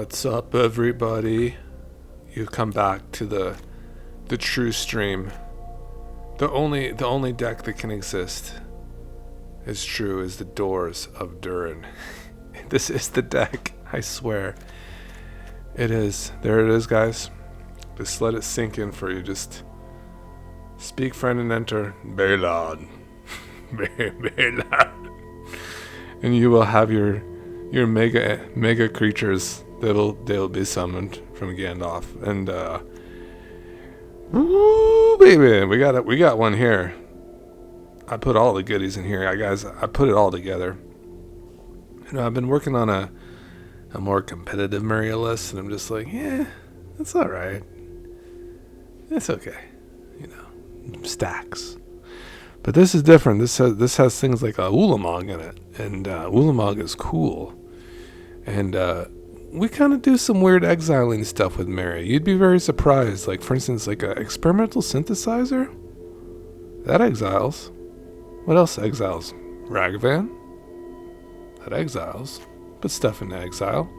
What's up, everybody? You've come back to the true stream. The only deck that can exist as true as the doors of Durin. This is the deck, I swear. It is. There it is, guys. Just let it sink in for you. Just speak, friend, and enter. Very loud. Very loud. And you will have your mega creatures. They'll be summoned from Gandalf, and woo, baby, we got one here. I put all the goodies in here, guys. I put it all together. You know, I've been working on a more competitive Mario list, and I'm just like, yeah, it's all right. It's okay, you know, stacks. But this is different. This has things like a Ulamog in it, and Ulamog is cool, and we kind of do some weird exiling stuff with Mary. You'd be very surprised. Like, for instance, like an experimental synthesizer? That exiles. What else exiles? Ragavan? That exiles. Put stuff into exile.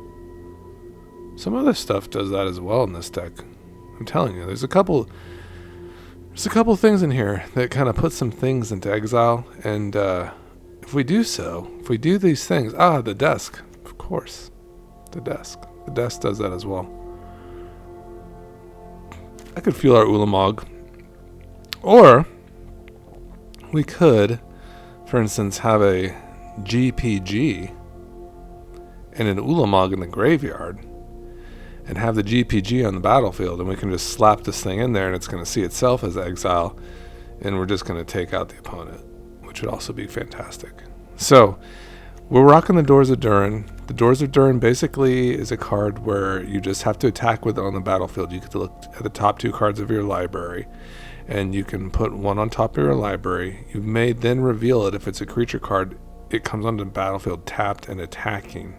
Some other stuff does that as well in this deck. I'm telling you, there's a couple things in here that kind of put some things into exile. And if we do these things... the desk, of course. The desk does that as well. I could feel our Ulamog. Or we could, for instance, have a GPG and an Ulamog in the graveyard and have the GPG on the battlefield, and we can just slap this thing in there and it's going to see itself as exile, and we're just going to take out the opponent, which would also be fantastic. So we're rocking the Doors of Durin. The Doors of Durin basically is a card where you just have to attack with it on the battlefield. You can look at the top two cards of your library, and you can put one on top of your library. You may then reveal it. If it's a creature card, it comes onto the battlefield tapped and attacking.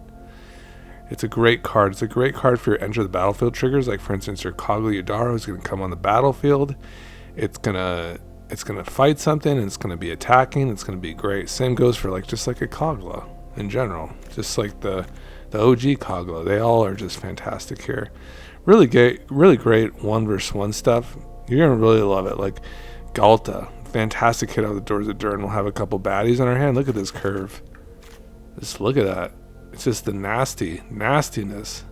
It's a great card. It's a great card for your enter the battlefield triggers. Like, for instance, your Kogla Yadaro is going to come on the battlefield. It's gonna fight something, and it's going to be attacking. It's going to be great. Same goes for just like a Kogla. In general, just like the OG Kogla, they all are just fantastic here. Really great 1v1 stuff. You're gonna really love it. Like Galta, fantastic hit out of the Doors of Durin. We'll have a couple baddies in our hand. Look at this curve. Just look at that. It's just the nastiness.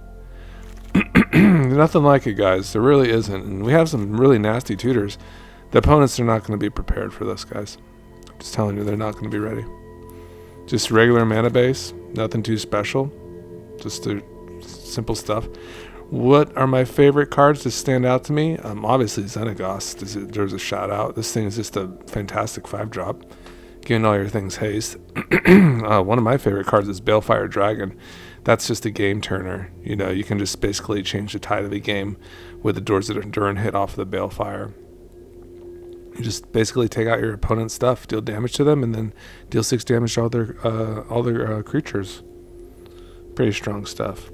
Nothing like it, guys. There really isn't. And we have some really nasty tutors. The opponents are not going to be prepared for this, guys. I'm just telling you, they're not going to be ready. Just regular mana base, nothing too special, just the simple stuff. What are my favorite cards to stand out to me? Obviously Xenagos deserves a shout out. This thing is just a fantastic 5-drop, giving all your things haste. One of my favorite cards is Balefire Dragon. That's just a game turner. You know, you can just basically change the tide of the game with the Doors of Durin hit off of the Balefire. You just basically take out your opponent's stuff, deal damage to them, and then deal 6 damage to all their creatures. Pretty strong stuff.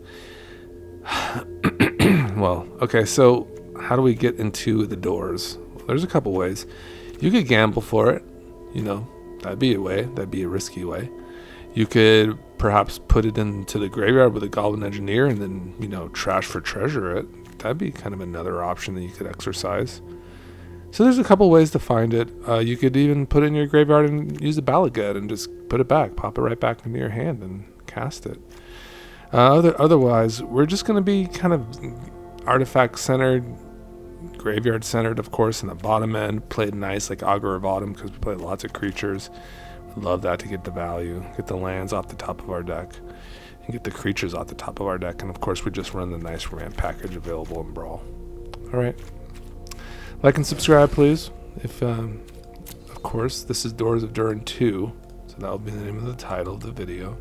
Well, okay, so how do we get into the doors? Well, there's a couple ways. You could gamble for it. You know, that'd be a way. That'd be a risky way. You could perhaps put it into the graveyard with a Goblin Engineer and then, you know, trash for treasure it. That'd be kind of another option that you could exercise. So there's a couple ways to find it. You could even put it in your graveyard and use the Balagad and just put it back, pop it right back into your hand and cast it. Otherwise, we're just going to be kind of artifact-centered, graveyard-centered, of course, in the bottom end. Played nice like Augur of Autumn because we play lots of creatures. Love that to get the value, get the lands off the top of our deck, and get the creatures off the top of our deck. And of course, we just run the nice ramp package available in Brawl. All right. Like and subscribe, please. If, of course, this is Doors of Durin 2, so that will be the name of the title of the video.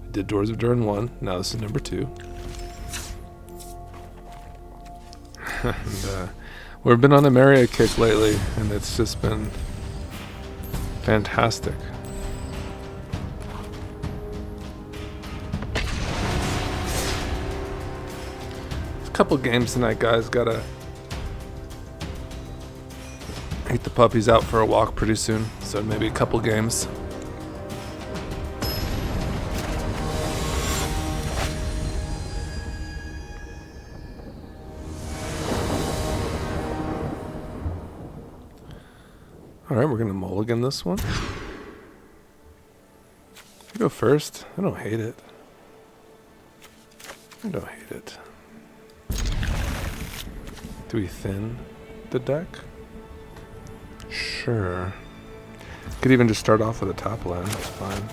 We did Doors of Durin 1, now this is number 2. And, we've been on a Mario kick lately, and it's just been fantastic. A couple games tonight, guys. Gotta take the puppies out for a walk pretty soon, so maybe a couple games. Alright, we're going to mulligan this one. You go first. I don't hate it. I don't hate it. Do we thin the deck? Sure. Could even just start off with a top land. It's fine.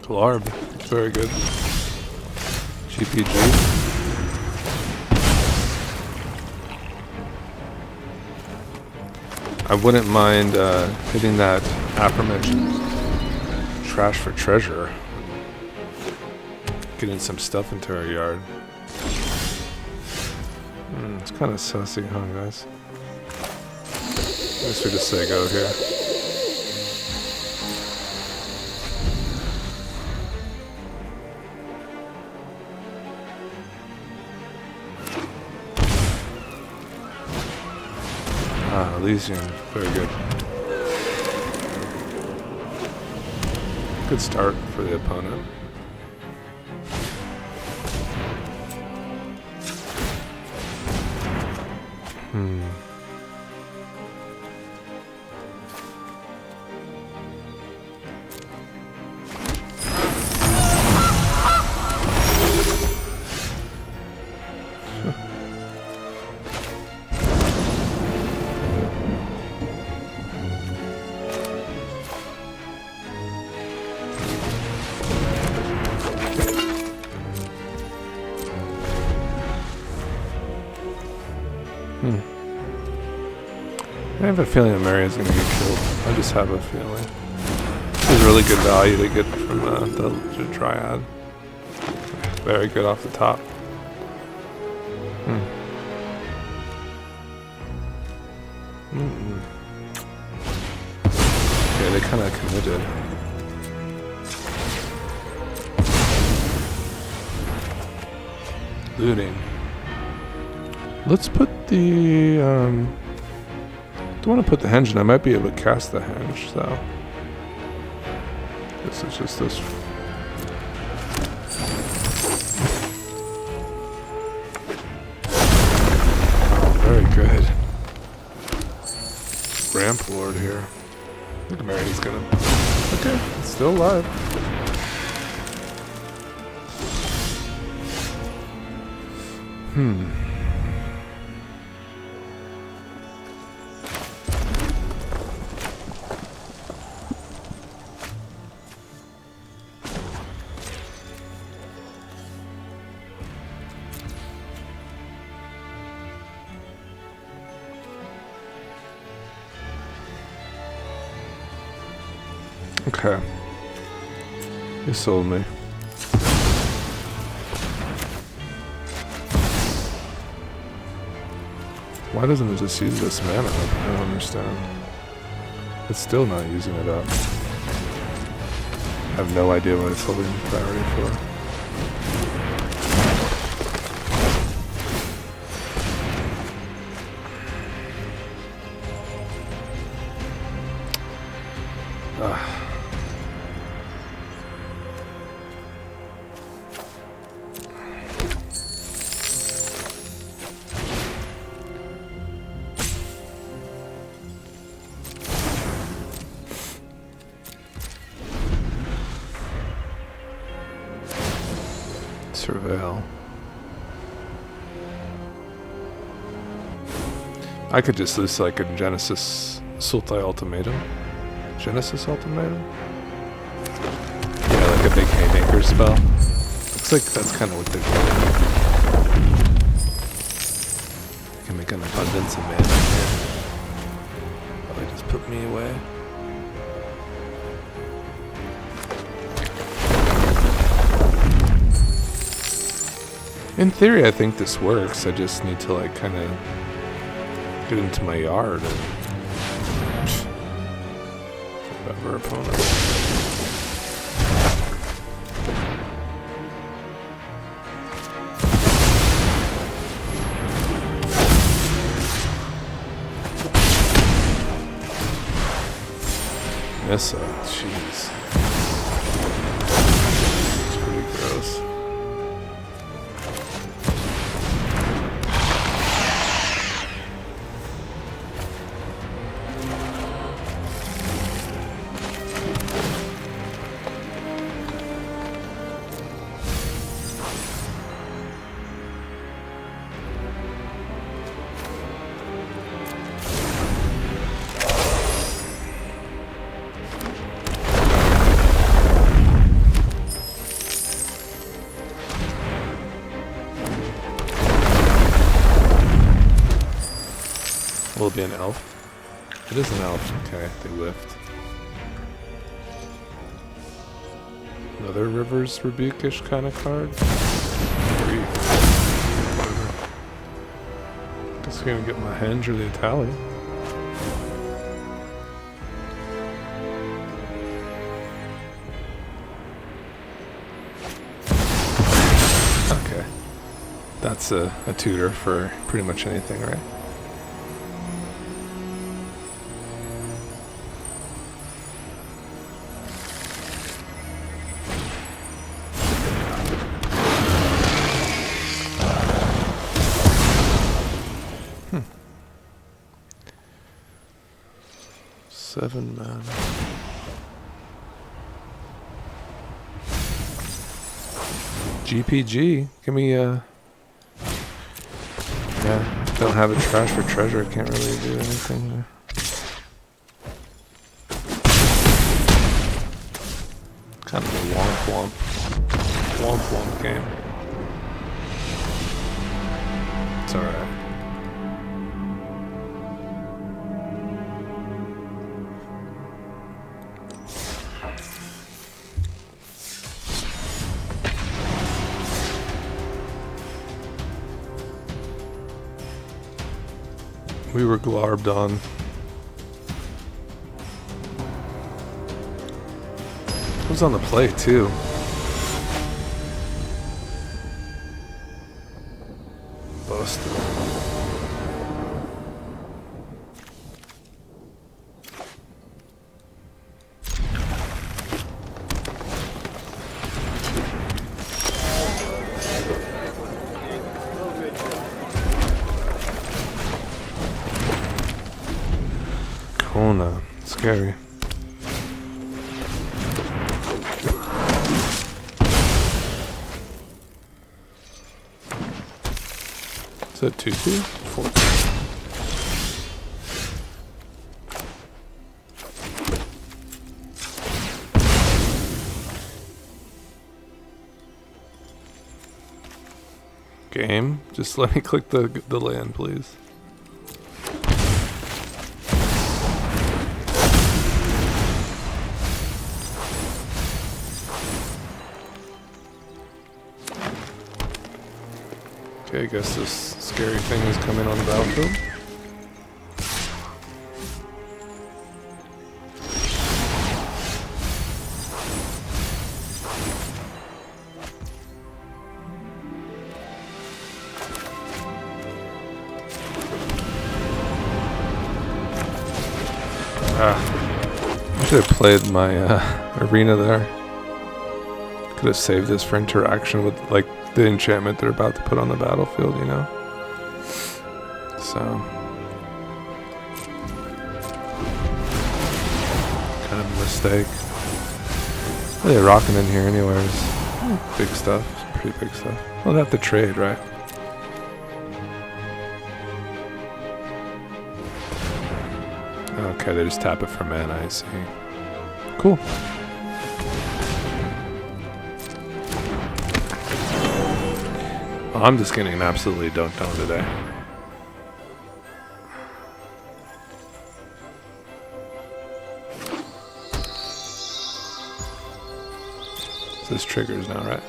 Glarb. Very good. GPG. I wouldn't mind hitting that aforementioned trash for treasure. Getting some stuff into our yard. It's kind of sussy, huh, guys? I guess we just say go here. Elysium, very good. Good start for the opponent. I have a feeling that Marion's going to get killed. I just have a feeling. There's really good value to get from the Dryad. Very good off the top. Yeah, they kind of committed. Looting. Let's put the don't want to put the henge in. I might be able to cast the henge, so this is just this. Oh, very good. Ramp Lord here. I think Mary's gonna. Okay, it's still alive. Okay. You sold me. Why doesn't it just use this mana? I don't understand. It's still not using it up. I have no idea what it's holding priority for. Surveil. I could just lose like a Genesis Sultai Ultimatum. Genesis Ultimatum? Yeah, like a big Haymaker spell. Looks like that's kind of what they're doing. I can make an abundance of mana here. Probably just put me away. In theory, I think this works. I just need to like kind of get into my yard and whatever opponent. Nissa, jeez. It's pretty gross. Will it be an elf? It is an elf. Okay, they whiffed. Another River's Rebuke-ish kind of card. Grief. Whatever. Guess we're gonna get my Henge or the Italian. Okay. That's a tutor for pretty much anything, right? Seven mana. GPG. Give me yeah, don't have a trash for treasure. I can't really do anything there. Kind of a womp game. It's alright. We were glarbed on. It was on the play too. Busted. Kona. Scary. Is that 2/2? 4. Game. Just let me click the land, please. Okay, I guess this scary thing is coming on the battlefield. I should have played my arena there. Could have saved this for interaction with like the enchantment they're about to put on the battlefield, you know? So kind of a mistake. What are they rocking in here anyways? Big stuff. Pretty big stuff. We'll have to trade, right? Okay, they just tap it for mana, I see. Cool. I'm just getting absolutely dunked on today. This triggers now, right?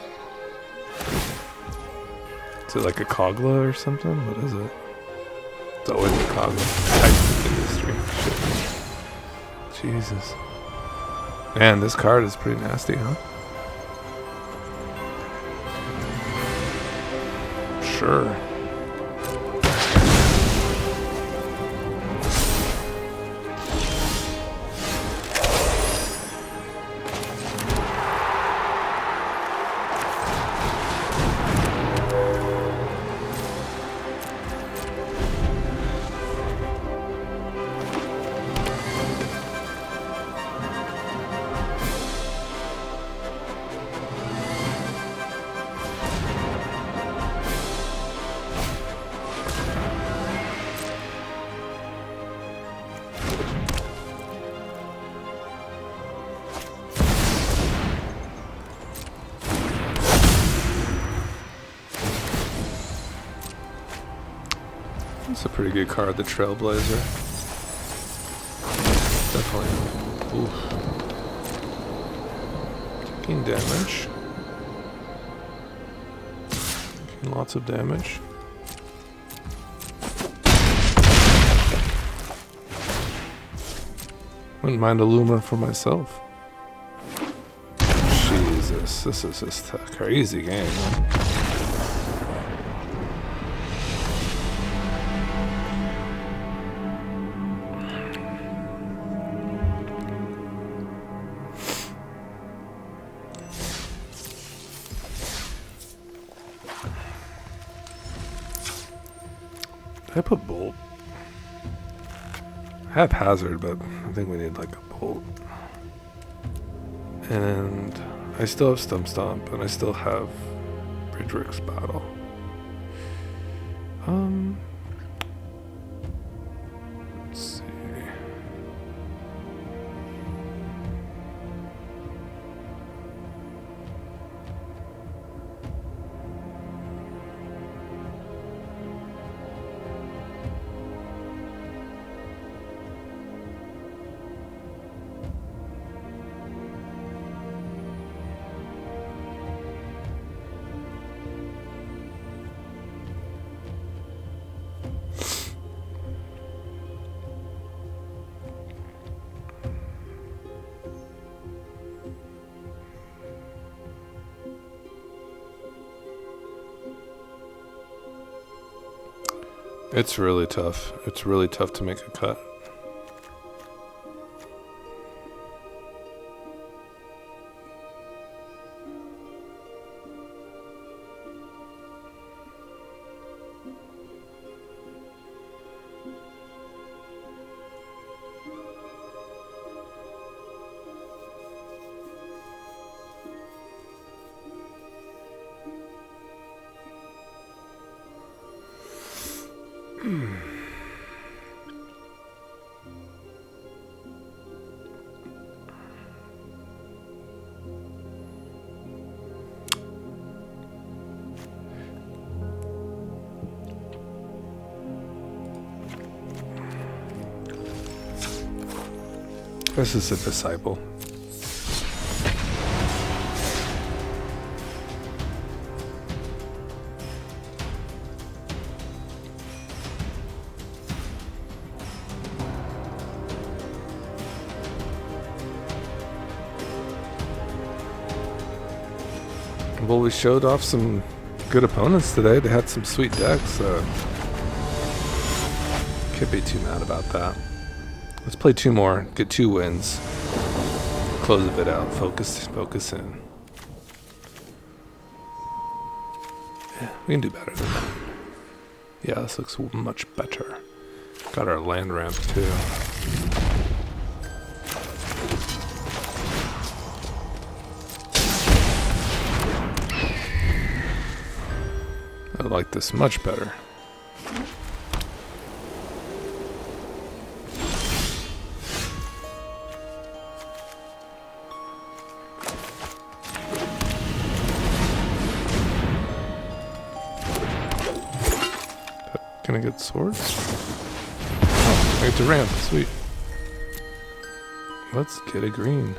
Is it like a Kogla or something? What is it? It's always a Kogla. Type industry. Shit. Jesus. Man, this card is pretty nasty, huh? Sure. That's a pretty good card, the Trailblazer. Definitely. Oof. Taking damage. Taking lots of damage. Wouldn't mind a Loomer for myself. Jesus, this is just a crazy game, man. Did I put Bolt? Haphazard, but I think we need like a Bolt. And I still have Stump, and I still have Bridgerick's Battle. Let's see. It's really tough. It's really tough to make a cut. This is a Disciple. Well, we showed off some good opponents today. They had some sweet decks. Can't be too mad about that. Let's play two more, get 2 wins. Close a bit out, focus in. Yeah, we can do better than that. Yeah, this looks much better. Got our land ramp too. I like this much better. Can I get swords? Oh, I get to ramp. Sweet. Let's get a green.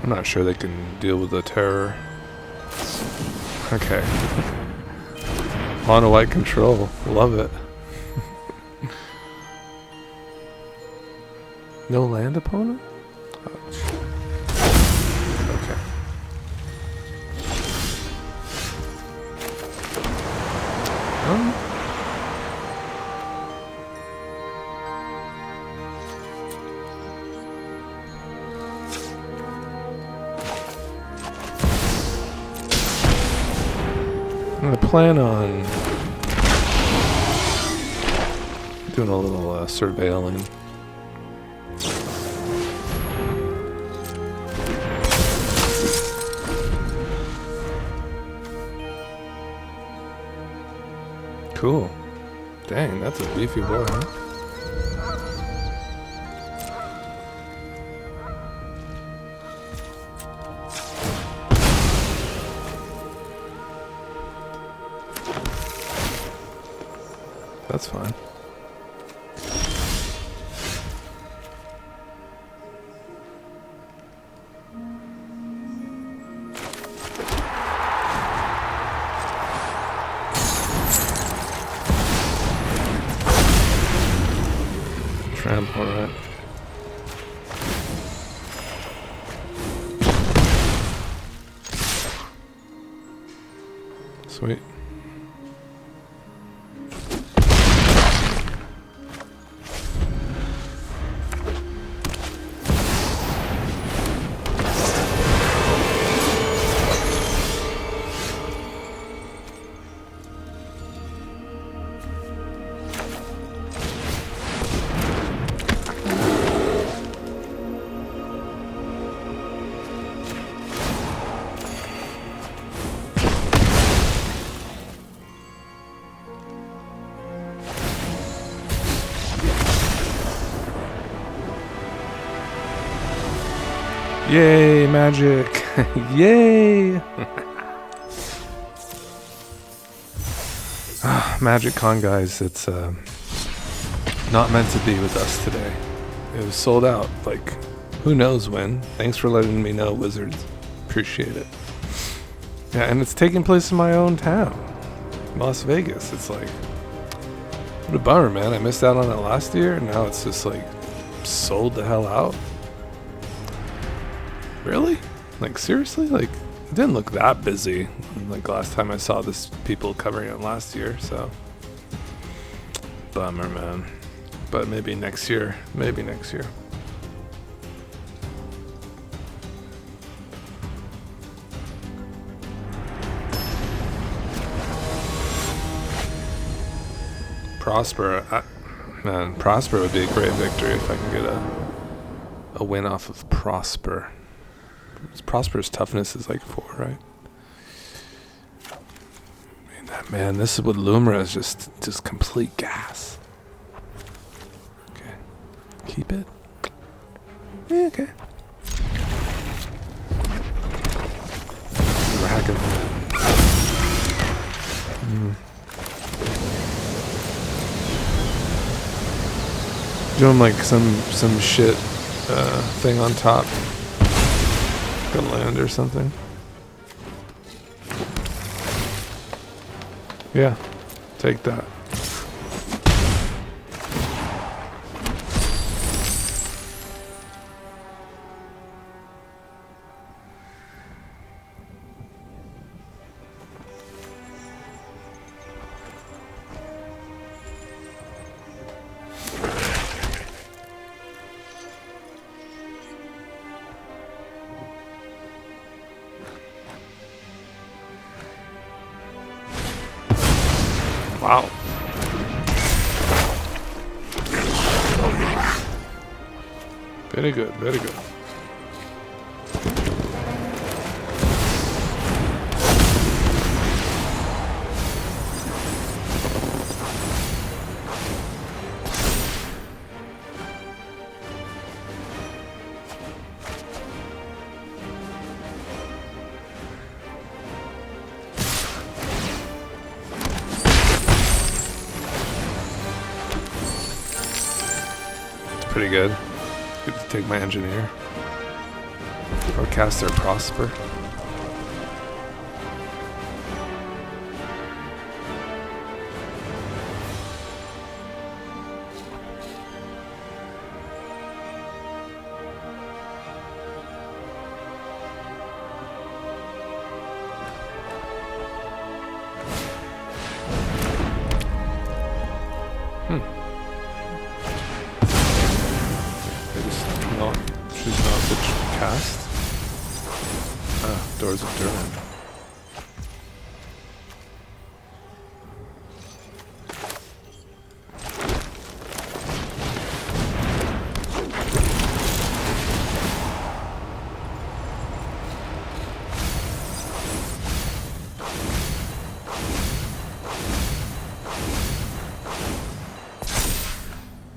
I'm not sure they can deal with the terror. Okay. Mono white control. Love it. No land opponent? Ouch. Okay. I plan on doing a little surveilling. Cool. Dang, that's a beefy boy, huh? That's fine. Tramp, alright. Sweet. Yay, magic! Yay! Magic Con, guys, it's not meant to be with us today. It was sold out, like, who knows when. Thanks for letting me know, Wizards. Appreciate it. Yeah, and it's taking place in my own town, Las Vegas. It's like, what a bummer, man. I missed out on it last year, and now it's just like sold the hell out. Really? Like, seriously? Like, it didn't look that busy like last time I saw this people covering it last year, so bummer, man. But maybe next year. Maybe next year. Prosper. Man, Prosper would be a great victory if I can get a win off of Prosper. Prosper's toughness is like 4, right? I mean, man, this is with Lumra is just complete gas. Okay, keep it. Yeah, okay. We're hacking. Doing like some shit thing on top. Gonna land or something. Yeah, take that. Wow. Very good, very good. Pretty good. Good to take my engineer. Or cast their Prosper. Choose not which cast. Doors of Durin.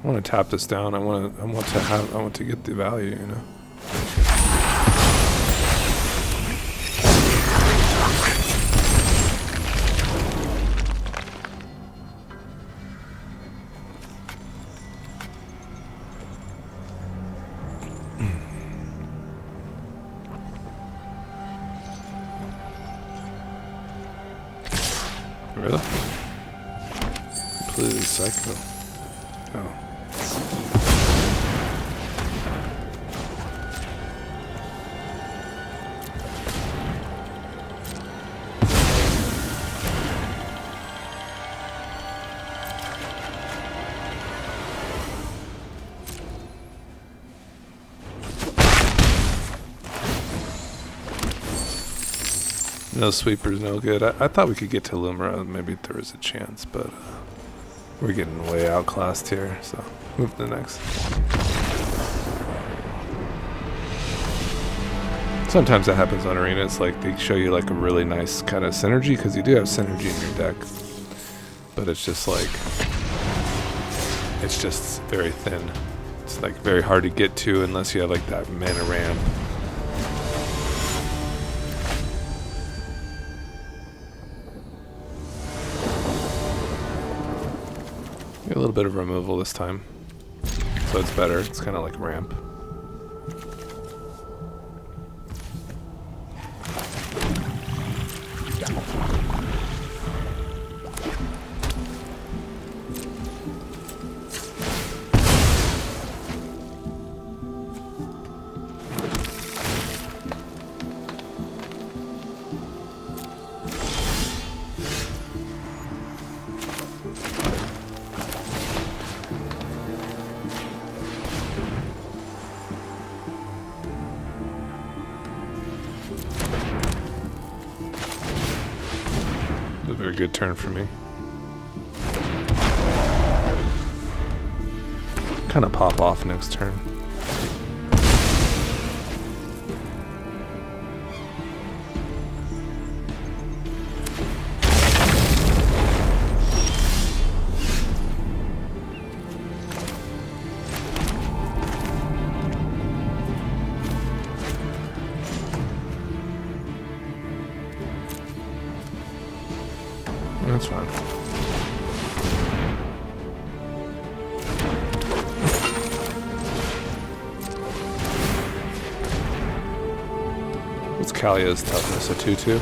I want to tap this down. I want to get the value, you know. Really? Completely psycho. Oh. No sweepers, no good. I thought we could get to Lumira. Maybe there was a chance, but we're getting way outclassed here. So move to the next. Sometimes that happens on Arena. It's like they show you like a really nice kind of synergy, because you do have synergy in your deck, but it's just like, it's just very thin. It's like very hard to get to unless you have like that mana ramp. A little bit of removal this time, so it's better. It's kind of like ramp. A very good turn for me. Kind of pop off next turn. That's fine. What's Kalia's toughness? A 2/2?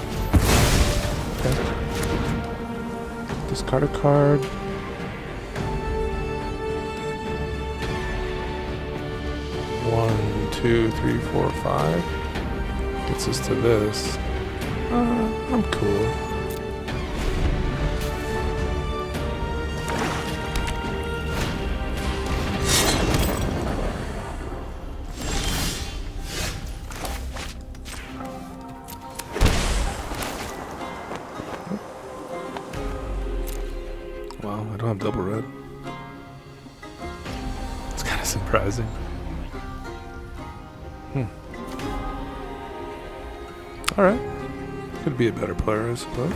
Okay. Discard a card. One, two, three, four, five. Gets us to this. I'm cool. Wow, I don't have double red. It's kind of surprising. Alright. Could be a better player, I suppose.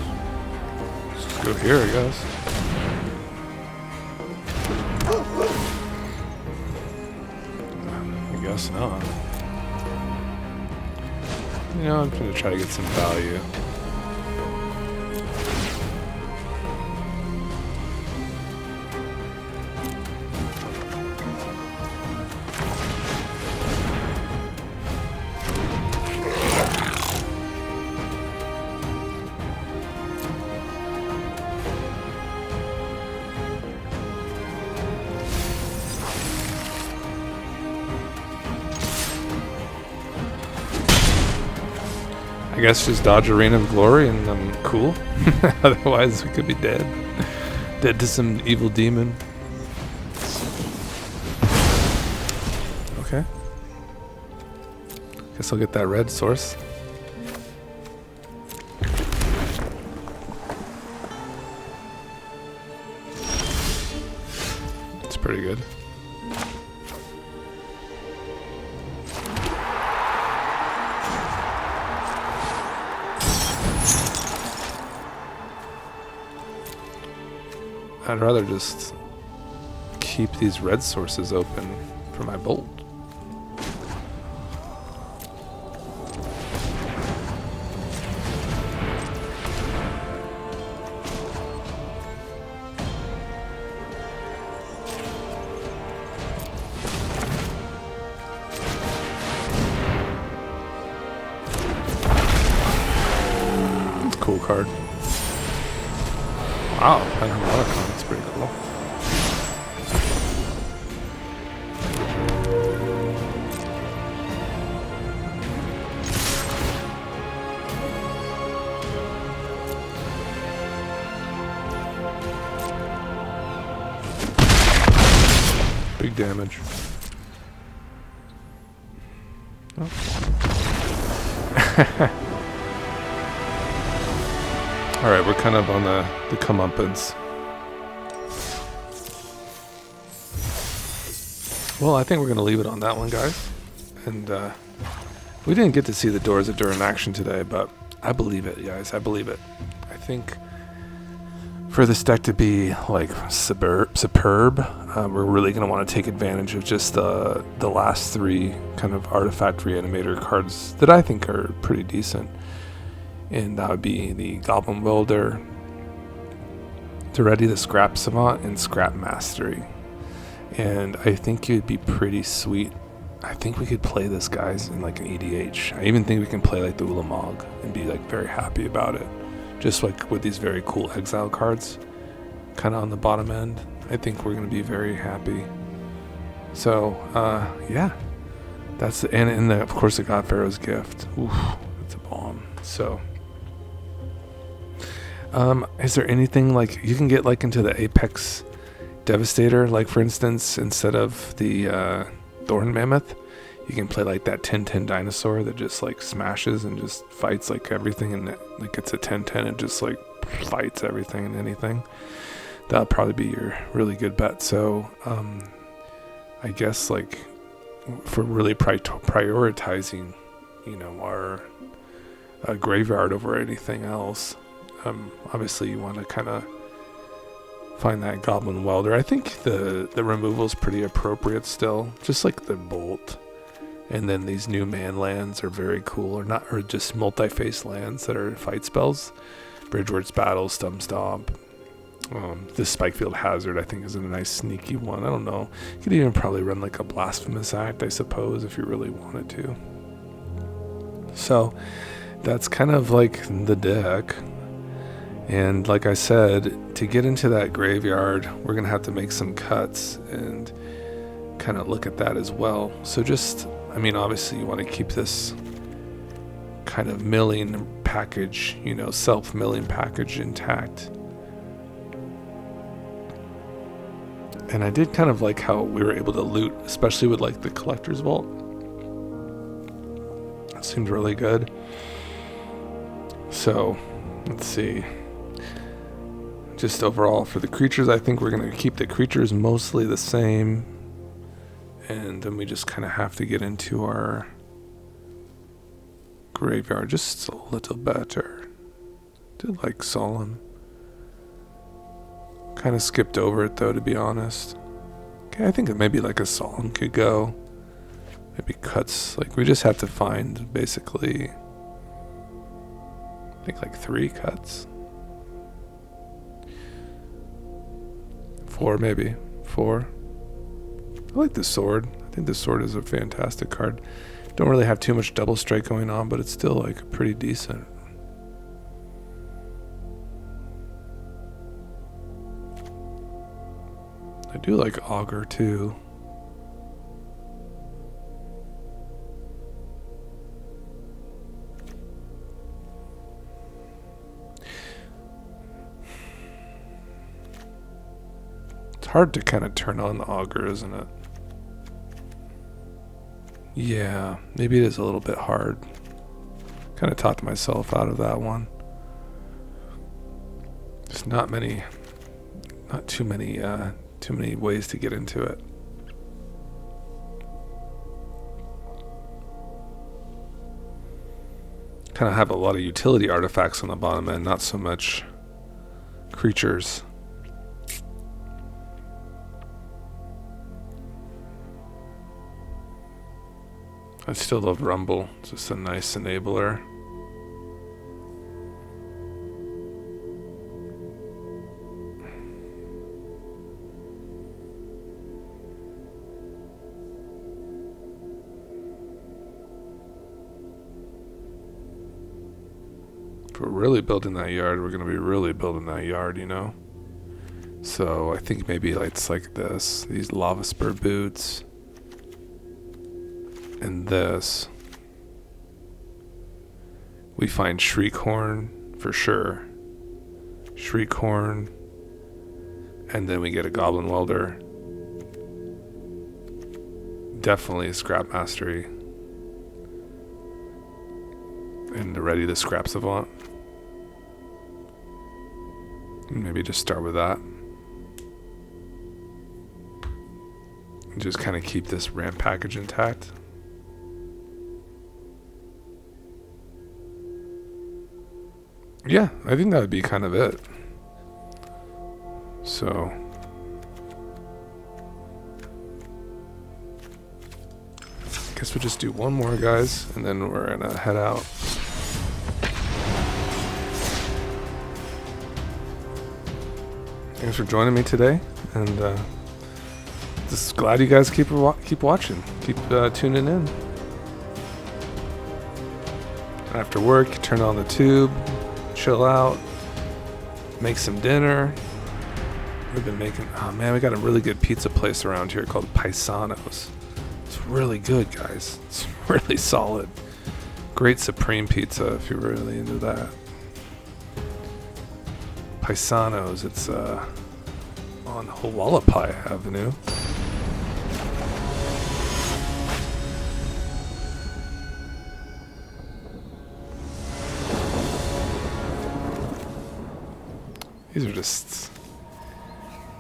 Let's just go here, I guess. I guess not. You know, I'm going to try to get some value. I guess just dodge Arena of Glory and I'm cool. Otherwise we could be dead. Dead to some evil demon. Okay. Guess I'll get that red source. It's pretty good. I'd rather just keep these red sources open for my bolt. Cool card. Wow, Panorama, that's pretty cool. Big damage. Oh. Alright, we're kind of on the comeuppance. Well, I think we're going to leave it on that one, guys. And we didn't get to see the Doors of Durin in action today, but I believe it, guys. I believe it. I think for this deck to be like superb, we're really going to want to take advantage of just the last three kind of artifact reanimator cards that I think are pretty decent. And that would be the Goblin Welder, Durin the Scrap Savant, and Scrap Mastery. And I think it would be pretty sweet. I think we could play this, guys, in like an EDH. I even think we can play like the Ulamog and be like very happy about it. Just like with these very cool exile cards, kind of on the bottom end. I think we're going to be very happy. So, yeah. That's and of course the God Pharaoh's Gift. Oof, that's a bomb. So... is there anything like you can get like into the Apex Devastator, like for instance, instead of the Thorn Mammoth, you can play like that 10/10 dinosaur that just like smashes and just fights like everything, and like it's a 10/10 and just like fights everything and anything. That'll probably be your really good bet. So I guess like for really prioritizing, you know, our graveyard over anything else. Obviously you want to kind of find that Goblin Welder. I think the removal is pretty appropriate still, just like the Bolt. And then these new man lands are very cool, or just multi-face lands that are fight spells. Bridgeworth's Battle, Stomp. This Spikefield Hazard I think is a nice sneaky one. I don't know. You could even probably run like a Blasphemous Act, I suppose, if you really wanted to. So that's kind of like the deck. And like I said, to get into that graveyard, we're going to have to make some cuts and kind of look at that as well. So just, I mean, obviously you want to keep this kind of milling package, you know, self-milling package intact. And I did kind of like how we were able to loot, especially with like the Collector's Vault. That seemed really good. So, let's see. Just overall for the creatures, I think we're going to keep the creatures mostly the same. And then we just kind of have to get into our graveyard just a little better. Did like Solemn. Kind of skipped over it though, to be honest. Okay, I think that maybe like a Solemn could go. Maybe cuts, like we just have to find basically, I think like 3 cuts. 4 maybe. 4. I like the sword. I think the sword is a fantastic card. Don't really have too much double strike going on, but it's still like pretty decent. I do like Augur too. It's hard to kind of turn on the Augur, isn't it? Yeah, maybe it is a little bit hard. Kind of talked myself out of that one. There's not too many ways to get into it. Kind of have a lot of utility artifacts on the bottom end, not so much creatures. I still love Rumble. It's just a nice enabler. If we're really building that yard, we're going to be really building that yard, you know? So I think maybe it's like this. These lava spur boots. And this. We find Shriekhorn for sure. Shriekhorn. And then we get a Goblin Welder. Definitely a Scrap Mastery. And ready the Scrap Savant. Maybe just start with that. And just kind of keep this ramp package intact. Yeah, I think that would be kind of it. So I guess we'll just do one more, guys, and then we're gonna head out. Thanks for joining me today, and just glad you guys keep watching, keep tuning in. After work, you turn on the tube, chill out, make some dinner. We've been making, oh man, we got a really good pizza place around here called Paisano's. It's really good, guys. It's really solid. Great supreme pizza if you're really into that. Paisano's, it's on Hualapai Avenue. These are just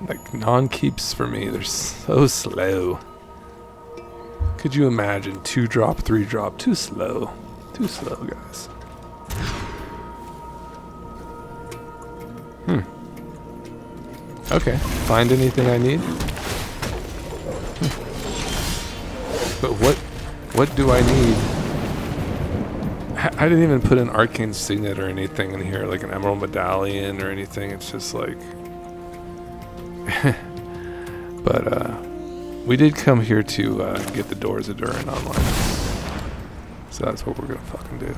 like non-keeps for me. They're so slow. Could you imagine 2 drop, 3 drop? Too slow. Too slow, guys. Okay, find anything I need? But what do I need? I didn't even put an arcane signet or anything in here, like an emerald medallion or anything. It's just like... But we did come here to get the doors of Durin online. So that's what we're gonna fucking do.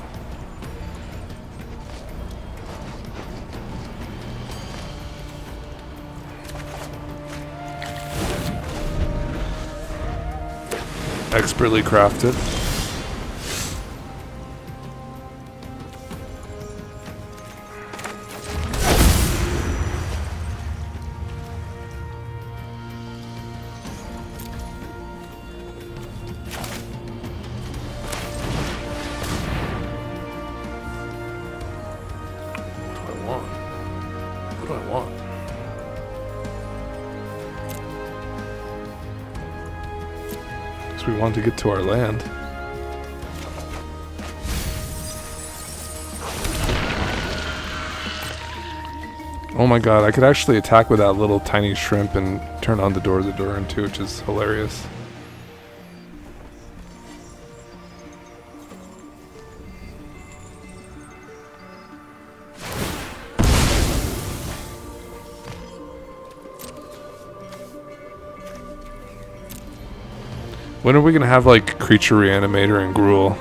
Expertly crafted. What do I want? Because we want to get to our land. Oh my god, I could actually attack with that little tiny shrimp and turn on the doors of Durin too, which is hilarious. When are we gonna have like Creature Reanimator and Gruul?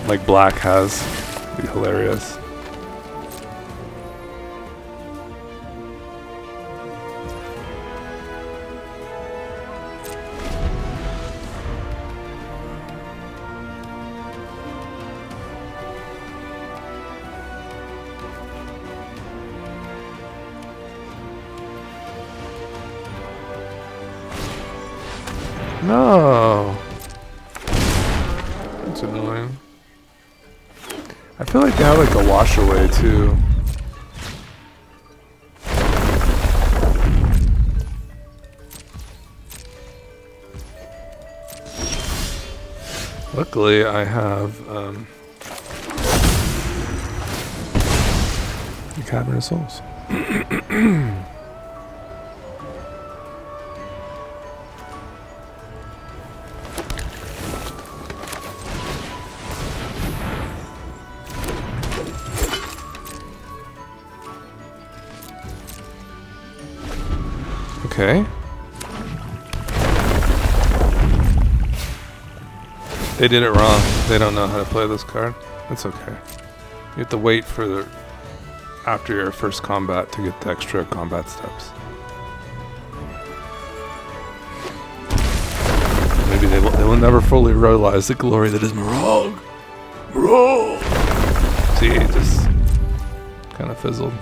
Like Black has. It'd be hilarious. No. That's annoying. I feel like they have like a wash away too. Luckily I have the Cavern of Souls. Okay. They did it wrong. They don't know how to play this card. That's okay. You have to wait for the after your first combat to get the extra combat steps. Maybe they will never fully realize the glory that is BRAWL. BRAWL. See, it just kind of fizzled.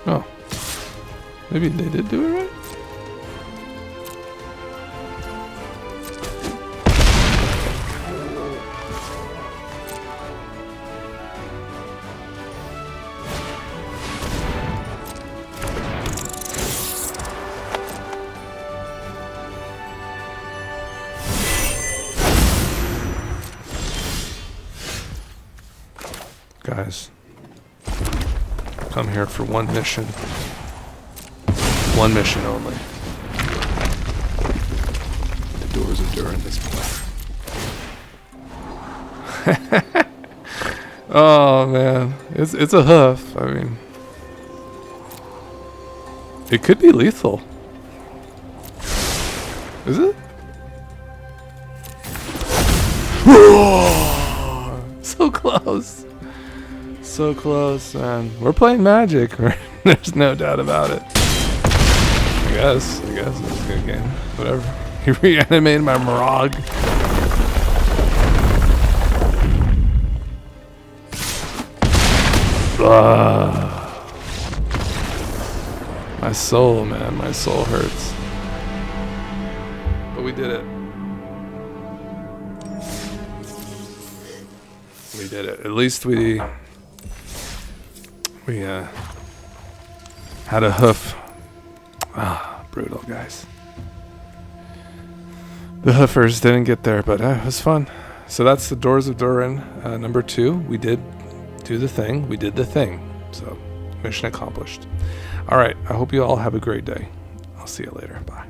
Oh, maybe they did do it right. Guys, come here for one mission. One mission only. The doors of Durin display. Oh man, it's a hoof. I mean, it could be lethal. Is it? So close. So close, man. We're playing Magic. There's no doubt about it. I guess it's a good game. Whatever. He reanimated my Morog. My soul, man. My soul hurts. But we did it. We did it. At least we had a hoof. Brutal, guys. The hoofers didn't get there, but it was fun. So that's the Doors of Durin, number 2. We did do the thing. We did the thing. So mission accomplished. All right. I hope you all have a great day. I'll see you later. Bye.